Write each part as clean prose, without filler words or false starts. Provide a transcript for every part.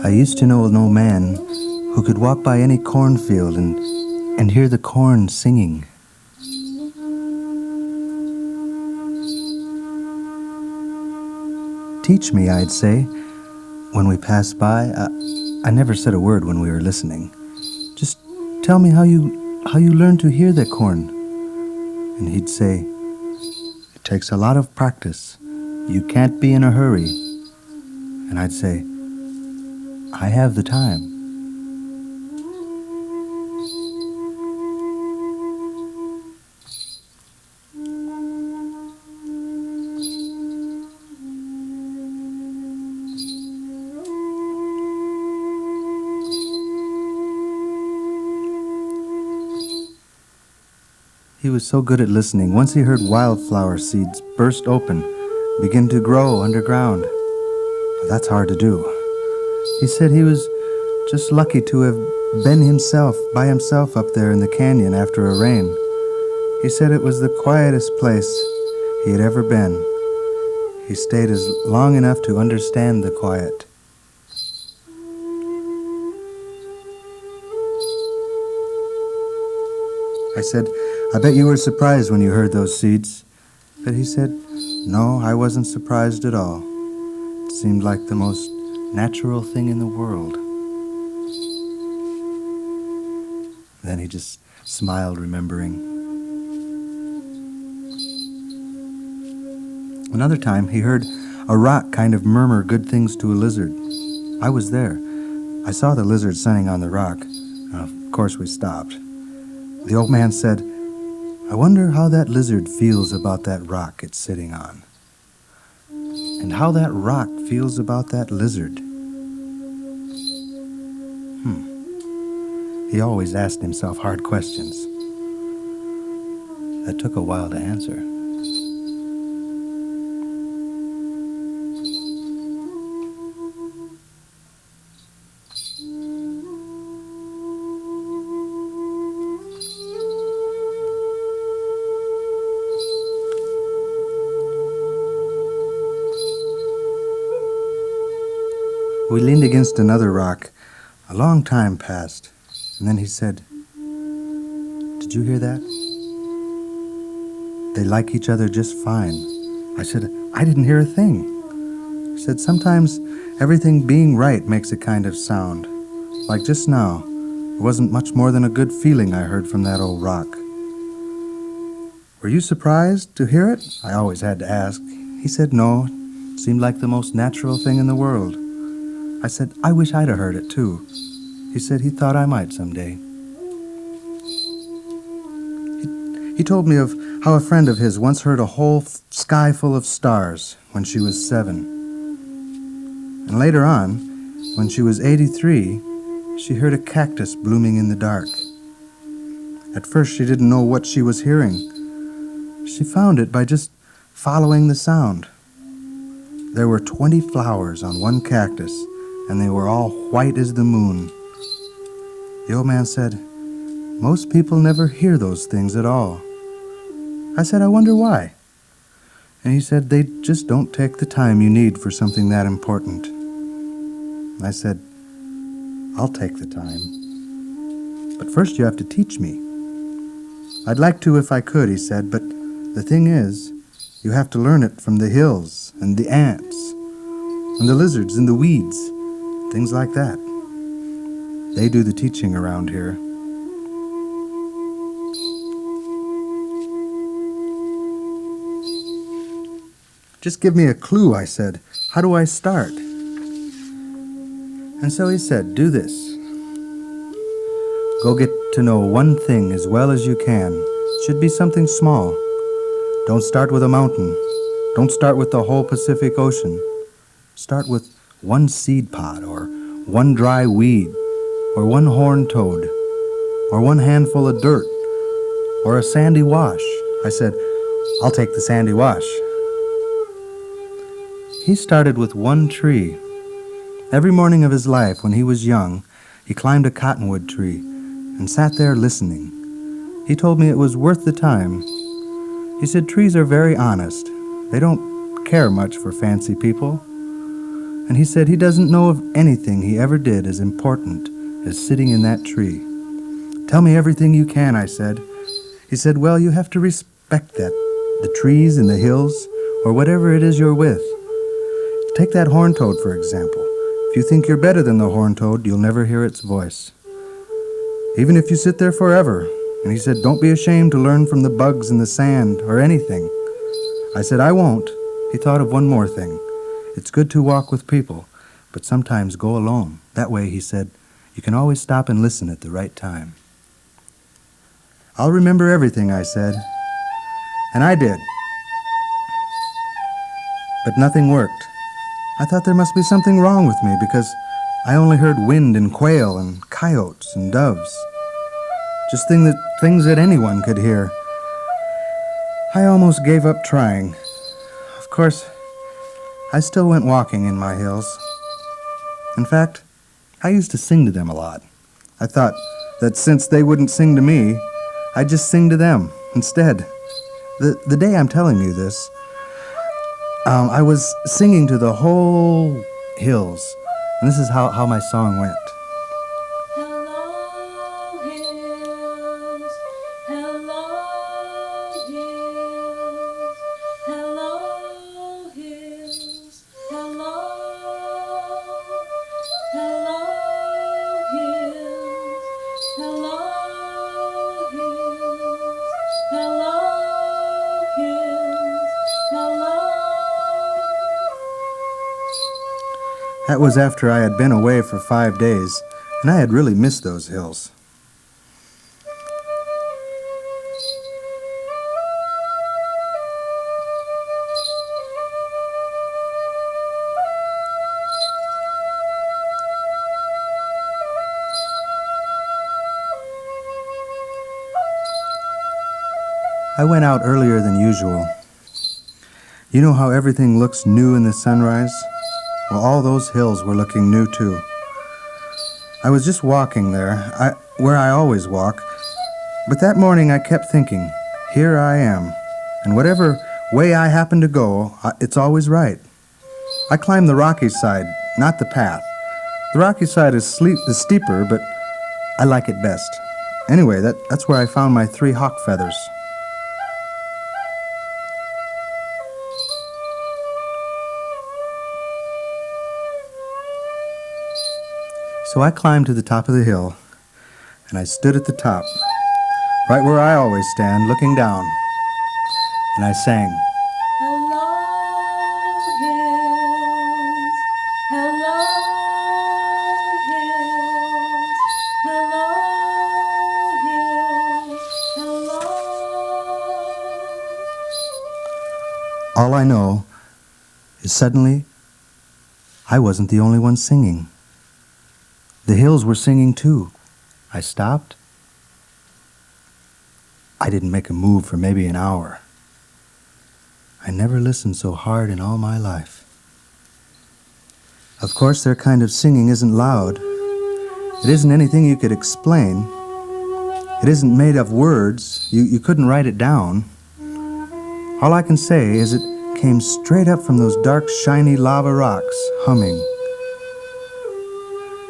I used to know an old man who could walk by any cornfield and hear the corn singing. Teach me, I'd say, when we passed by. I never said a word when we were listening. Just tell me how you learned to hear the corn. And he'd say, it takes a lot of practice. You can't be in a hurry. And I'd say, I have the time. He was so good at listening. Once he heard wildflower seeds burst open, begin to grow underground. That's hard to do. He said he was just lucky to have been by himself up there in the canyon after a rain. He said it was the quietest place he had ever been. He stayed long enough to understand the quiet. I said, I bet you were surprised when you heard those seeds. But he said, no, I wasn't surprised at all. It seemed like the most natural thing in the world. Then he just smiled, remembering. Another time, he heard a rock kind of murmur good things to a lizard. I was there. I saw the lizard sunning on the rock. Of course, we stopped. The old man said, I wonder how that lizard feels about that rock it's sitting on. And how that rock feels about that lizard. He always asked himself hard questions. That took a while to answer. We leaned against another rock. A long time passed, and then he said, Did you hear that? They like each other just fine. I said, I didn't hear a thing. He said, sometimes everything being right makes a kind of sound. Like just now, it wasn't much more than a good feeling I heard from that old rock. Were you surprised to hear it? I always had to ask. He said, no, it seemed like the most natural thing in the world. I said, I wish I'd have heard it too. He said he thought I might someday. He told me of how a friend of his once heard a whole sky full of stars when she was 7. And later on, when she was 83, she heard a cactus blooming in the dark. At first she didn't know what she was hearing. She found it by just following the sound. There were 20 flowers on one cactus, and they were all white as the moon. The old man said, most people never hear those things at all. I said, I wonder why. And he said, they just don't take the time you need for something that important. I said, I'll take the time. But first you have to teach me. I'd like to if I could, he said, but the thing is, you have to learn it from the hills and the ants and the lizards and the weeds, things like that. They do the teaching around here. Just give me a clue, I said. How do I start? And so he said, do this. Go get to know one thing as well as you can. It should be something small. Don't start with a mountain. Don't start with the whole Pacific Ocean. Start with one seed pod, or one dry weed, or one horned toad, or one handful of dirt, or a sandy wash? I said, I'll take the sandy wash. He started with one tree. Every morning of his life, when he was young, he climbed a cottonwood tree and sat there listening. He told me it was worth the time. He said trees are very honest. They don't care much for fancy people. And he said he doesn't know of anything he ever did as important as sitting in that tree. Tell me everything you can, I said. He said, well, you have to respect that, the trees and the hills, or whatever it is you're with. Take that horned toad, for example. If you think you're better than the horned toad, you'll never hear its voice. Even if you sit there forever. And he said, don't be ashamed to learn from the bugs in the sand or anything. I said, I won't. He thought of one more thing. It's good to walk with people, but sometimes go alone. That way, he said, you can always stop and listen at the right time. I'll remember everything, I said. And I did. But nothing worked. I thought there must be something wrong with me because I only heard wind and quail and coyotes and doves. Just things that anyone could hear. I almost gave up trying. Of course, I still went walking in my hills. In fact, I used to sing to them a lot. I thought that since they wouldn't sing to me, I'd just sing to them instead. The day I'm telling you this, I was singing to the whole hills, and this is how my song went. Hello, hills. Hello, hills. Hello, hills. Hello. Hello, hills. Hello, hills. Hello, hills. Hello. That was after I had been away for 5 days, and I had really missed those hills. I went out earlier than usual. You know how everything looks new in the sunrise? Well, all those hills were looking new too. I was just walking there, where I always walk, but that morning I kept thinking, here I am, and whatever way I happen to go, it's always right. I climbed the rocky side, not the path. The rocky side is steeper, but I like it best. Anyway, that's where I found my 3 hawk feathers. So I climbed to the top of the hill, and I stood at the top, right where I always stand, looking down, and I sang. Hello, hills. Hello, hills. Hello, hills. Hello. All I know is suddenly I wasn't the only one singing. The hills were singing too. I stopped. I didn't make a move for maybe an hour. I never listened so hard in all my life. Of course, their kind of singing isn't loud. It isn't anything you could explain. It isn't made of words. You couldn't write it down. All I can say is it came straight up from those dark, shiny lava rocks, humming.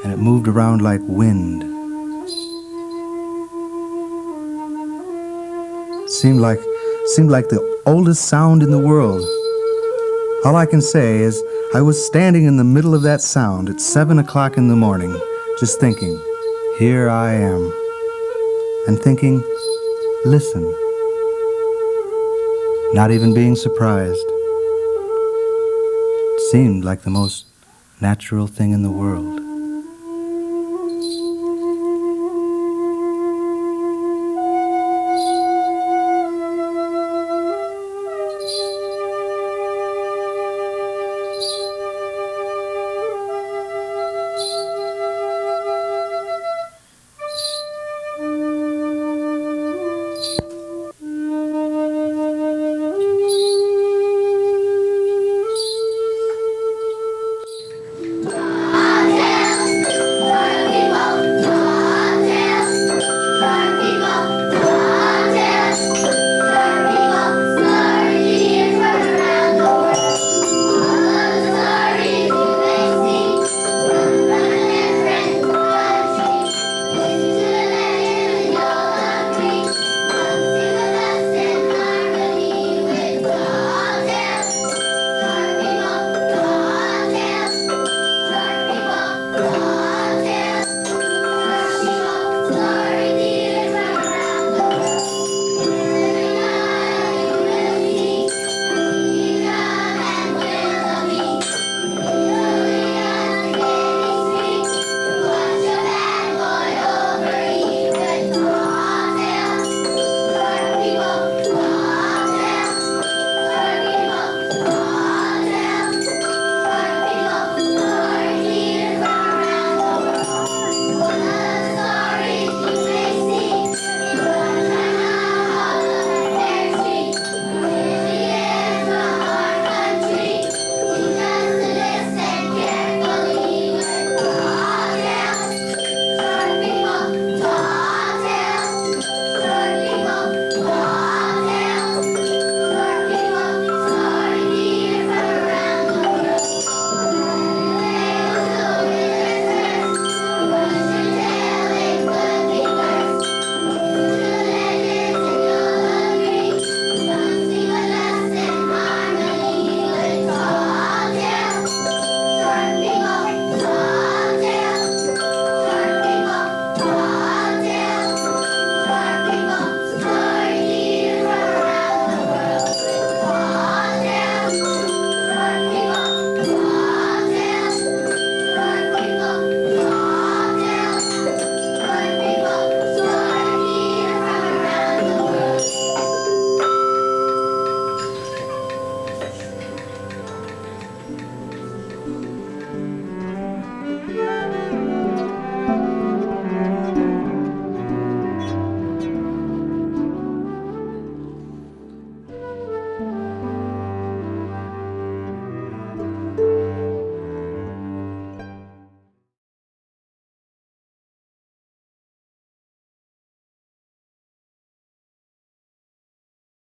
And it moved around like wind. Seemed like the oldest sound in the world. All I can say is I was standing in the middle of that sound at 7 o'clock in the morning, just thinking, here I am. And thinking, listen. Not even being surprised. It seemed like the most natural thing in the world.